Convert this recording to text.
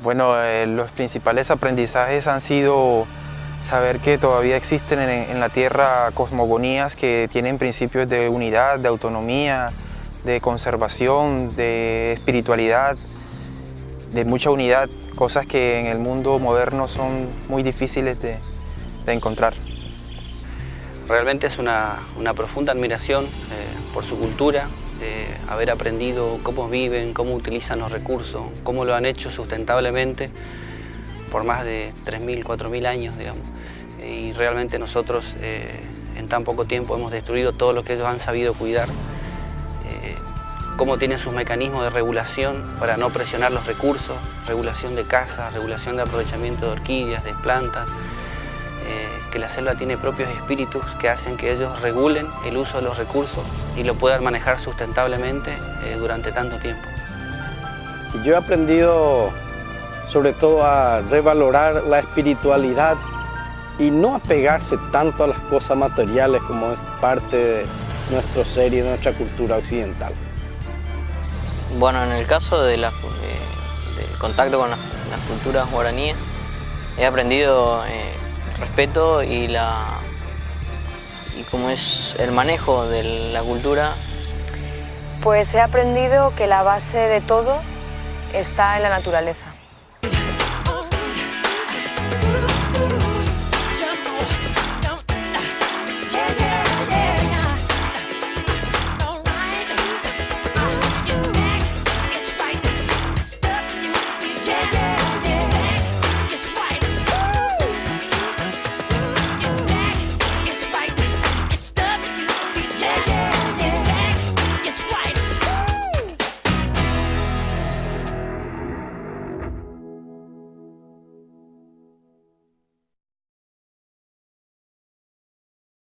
Bueno, los principales aprendizajes han sido saber que todavía existen en la Tierra cosmogonías que tienen principios de unidad, de autonomía, de conservación, de espiritualidad, de mucha unidad, cosas que en el mundo moderno son muy difíciles de encontrar. Realmente es una profunda admiración por su cultura, haber aprendido cómo viven, cómo utilizan los recursos, cómo lo han hecho sustentablemente por más de 3.000, 4.000 años, digamos. Y realmente nosotros en tan poco tiempo hemos destruido todo lo que ellos han sabido cuidar, cómo tienen sus mecanismos de regulación para no presionar los recursos, regulación de caza, regulación de aprovechamiento de orquídeas, de plantas, que la selva tiene propios espíritus que hacen que ellos regulen el uso de los recursos y lo puedan manejar sustentablemente durante tanto tiempo. Yo he aprendido sobre todo a revalorar la espiritualidad y no apegarse tanto a las cosas materiales como es parte de nuestro ser y de nuestra cultura occidental. Bueno, en el caso del contacto con las culturas guaraníes, he aprendido respeto y cómo es el manejo de la cultura. Pues he aprendido que la base de todo está en la naturaleza.